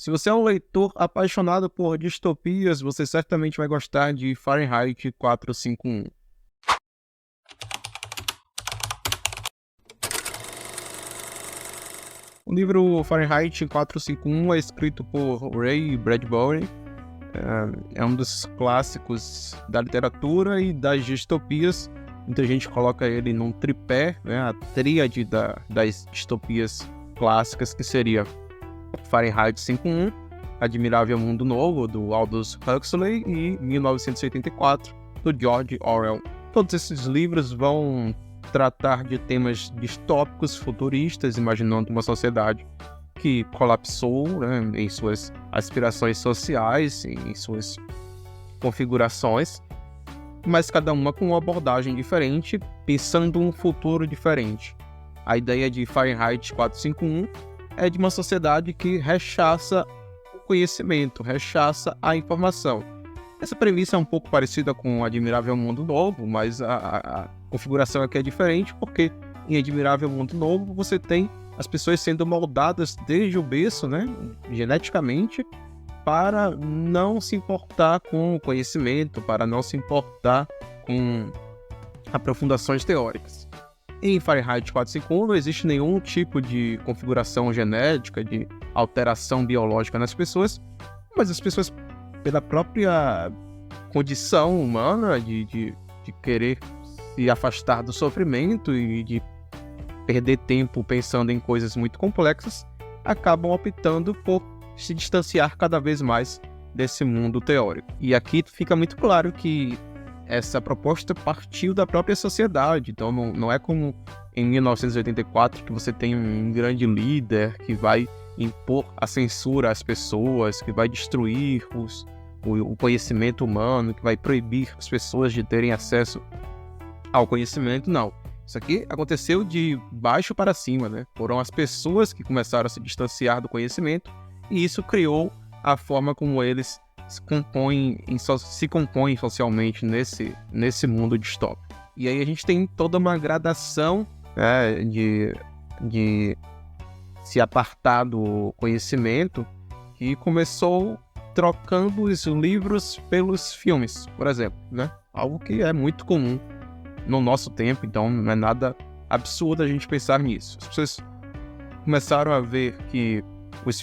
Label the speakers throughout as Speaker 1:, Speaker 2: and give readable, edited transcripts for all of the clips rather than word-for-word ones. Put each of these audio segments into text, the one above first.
Speaker 1: Se você é um leitor apaixonado por distopias, você certamente vai gostar de Fahrenheit 451. O livro Fahrenheit 451 é escrito por Ray Bradbury. É um dos clássicos da literatura e das distopias. Muita gente coloca ele num tripé, né? A tríade das distopias clássicas, que seria Fahrenheit 51, Admirável Mundo Novo, do Aldous Huxley, e 1984, do George Orwell. Todos esses livros vão tratar de temas distópicos futuristas, imaginando uma sociedade que colapsou, né, em suas aspirações sociais, em suas configurações, mas cada uma com uma abordagem diferente, pensando um futuro diferente. A ideia de Fahrenheit 451 é de uma sociedade que rechaça o conhecimento, rechaça a informação. Essa premissa é um pouco parecida com Admirável Mundo Novo, mas a configuração aqui é diferente, porque em Admirável Mundo Novo você tem as pessoas sendo moldadas desde o berço, né, geneticamente, para não se importar com o conhecimento, para não se importar com aprofundações teóricas. Em Fahrenheit 451 não existe nenhum tipo de configuração genética, de alteração biológica nas pessoas, mas as pessoas, pela própria condição humana de querer se afastar do sofrimento e de perder tempo pensando em coisas muito complexas, acabam optando por se distanciar cada vez mais desse mundo teórico. E aqui fica muito claro que essa proposta partiu da própria sociedade, então não é como em 1984 que você tem um grande líder que vai impor a censura às pessoas, que vai destruir o conhecimento humano, que vai proibir as pessoas de terem acesso ao conhecimento, não. Isso aqui aconteceu de baixo para cima, né? Foram as pessoas que começaram a se distanciar do conhecimento e isso criou a forma como eles se compõem socialmente nesse mundo distópico. E aí a gente tem toda uma gradação, né, de se apartar do conhecimento, que começou trocando os livros pelos filmes, por exemplo, né? Algo que é muito comum no nosso tempo, então não é nada absurdo a gente pensar nisso. As pessoas começaram a ver que os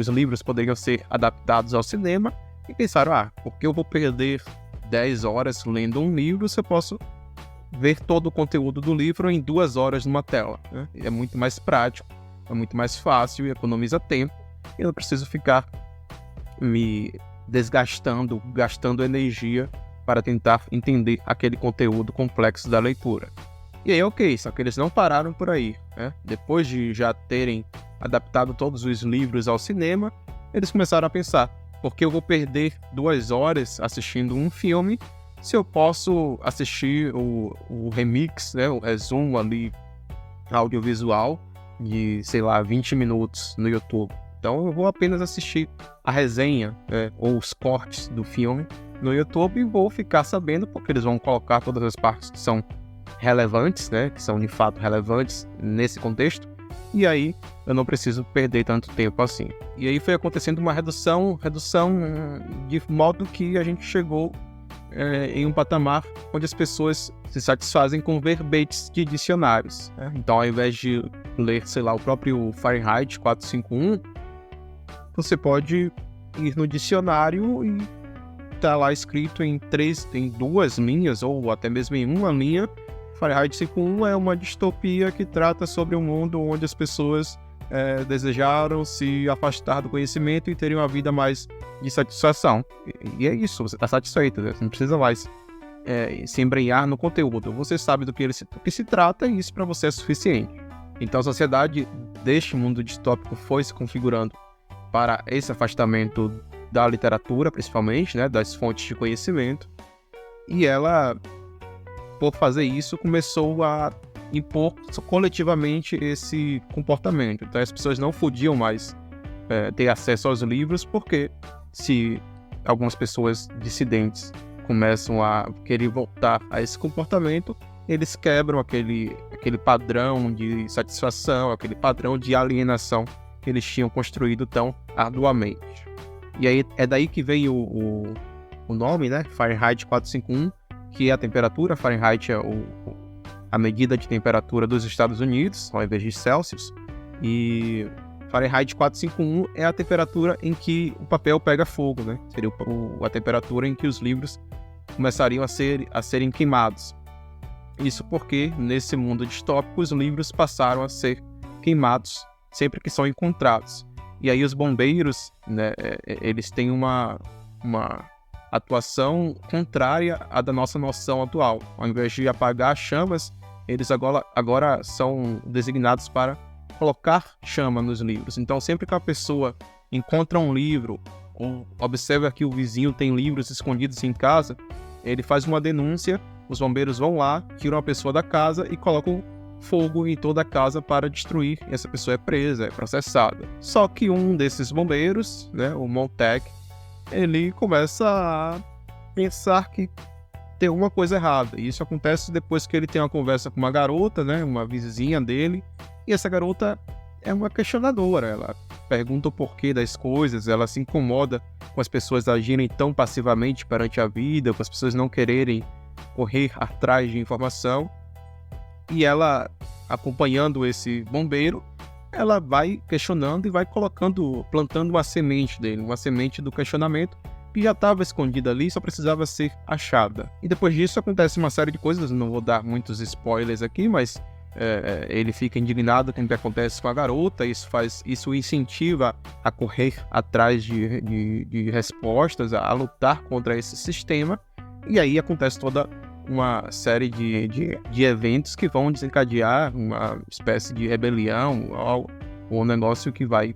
Speaker 1: livros poderiam ser adaptados ao cinema e pensaram, por que eu vou perder 10 horas lendo um livro se eu posso ver todo o conteúdo do livro em 2 horas numa tela, né? É muito mais prático, é muito mais fácil e economiza tempo, e eu não preciso ficar me desgastando, gastando energia para tentar entender aquele conteúdo complexo da leitura. E aí, ok, só que eles não pararam por aí, né? Depois de já terem adaptado todos os livros ao cinema, eles começaram a pensar, por que eu vou perder 2 horas assistindo um filme se eu posso assistir o remix, né, o resumo ali audiovisual de, 20 minutos no YouTube. Então eu vou apenas assistir a resenha, ou os cortes do filme no YouTube e vou ficar sabendo, porque eles vão colocar todas as partes que são relevantes, né, que são de fato relevantes nesse contexto, e aí eu não preciso perder tanto tempo assim. E aí foi acontecendo uma redução de modo que a gente chegou em um patamar onde as pessoas se satisfazem com verbetes de dicionários, né? Então, ao invés de ler, o próprio Fahrenheit 451, você pode ir no dicionário e tá lá escrito em 2 linhas, ou até mesmo em uma linha. Fahrenheit 51 é uma distopia que trata sobre um mundo onde as pessoas desejaram se afastar do conhecimento e terem uma vida mais de satisfação. E é isso, você está satisfeito, né? Você não precisa mais se embrenhar no conteúdo. Você sabe do que se trata e isso para você é suficiente. Então a sociedade deste mundo distópico foi se configurando para esse afastamento da literatura, principalmente, né, das fontes de conhecimento. E ela, por fazer isso, começou a impor coletivamente esse comportamento. Então as pessoas não podiam mais ter acesso aos livros, porque se algumas pessoas dissidentes começam a querer voltar a esse comportamento, eles quebram aquele padrão de satisfação, aquele padrão de alienação que eles tinham construído tão arduamente. E aí é daí que veio o nome, né? Fahrenheit 451, que é a temperatura. Fahrenheit é a medida de temperatura dos Estados Unidos, ao invés de Celsius. E Fahrenheit 451 é a temperatura em que o papel pega fogo, né? Seria a temperatura em que os livros começariam a serem queimados. Isso porque, nesse mundo distópico, os livros passaram a ser queimados sempre que são encontrados. E aí os bombeiros, né, eles têm uma atuação contrária à da nossa noção atual. Ao invés de apagar chamas, eles agora são designados para colocar chama nos livros. Então, sempre que a pessoa encontra um livro ou observa que o vizinho tem livros escondidos em casa, ele faz uma denúncia, os bombeiros vão lá, tiram a pessoa da casa e colocam fogo em toda a casa para destruir. Essa pessoa é presa, é processada. Só que um desses bombeiros, né, o Montag, ele começa a pensar que tem uma coisa errada. E isso acontece depois que ele tem uma conversa com uma garota, né, uma vizinha dele, e essa garota é uma questionadora. Ela pergunta o porquê das coisas, ela se incomoda com as pessoas agirem tão passivamente perante a vida, com as pessoas não quererem correr atrás de informação. E ela, acompanhando esse bombeiro, ela vai questionando e vai plantando uma semente dele, uma semente do questionamento que já estava escondida ali, só precisava ser achada. E depois disso acontece uma série de coisas, não vou dar muitos spoilers aqui, mas ele fica indignado com o que acontece com a garota, isso incentiva a correr atrás de respostas, a lutar contra esse sistema, e aí acontece toda uma série de eventos que vão desencadear uma espécie de rebelião ou um negócio que vai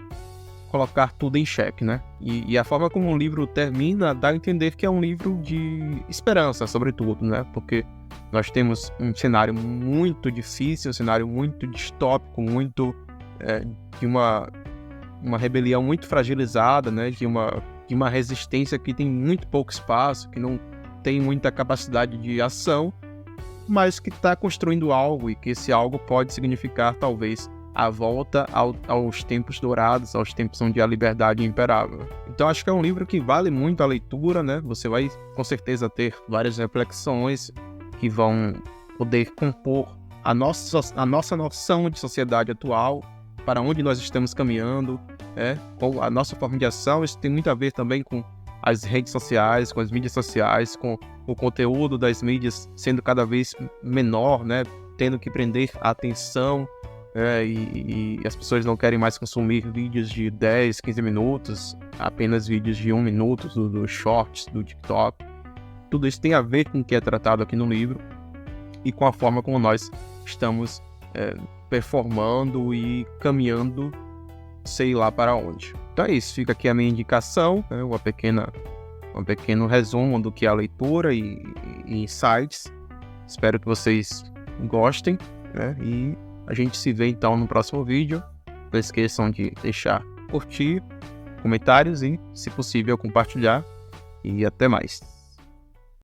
Speaker 1: colocar tudo em xeque, né? E a forma como o livro termina dá a entender que é um livro de esperança, sobretudo, né? Porque nós temos um cenário muito difícil, um cenário muito distópico, muito de uma rebelião muito fragilizada, né? De uma resistência que tem muito pouco espaço, que não tem muita capacidade de ação, mas que está construindo algo, e que esse algo pode significar, talvez, a volta aos tempos dourados, aos tempos onde a liberdade imperava. Então acho que é um livro que vale muito a leitura, né? Você vai, com certeza, ter várias reflexões que vão poder compor a nossa noção de sociedade atual, para onde nós estamos caminhando, com a nossa forma de ação. Isso tem muito a ver também com as redes sociais, com as mídias sociais, com o conteúdo das mídias sendo cada vez menor, né? Tendo que prender a atenção, e as pessoas não querem mais consumir vídeos de 10, 15 minutos, apenas vídeos de 1 minuto, do Shorts, do TikTok. Tudo isso tem a ver com o que é tratado aqui no livro e com a forma como nós estamos performando e caminhando, sei lá para onde. Então é isso, fica aqui a minha indicação, né, um pequeno resumo do que é a leitura e insights. Espero que vocês gostem, né, e a gente se vê então no próximo vídeo. Não esqueçam de deixar curtir, comentários e, se possível, compartilhar. E até mais.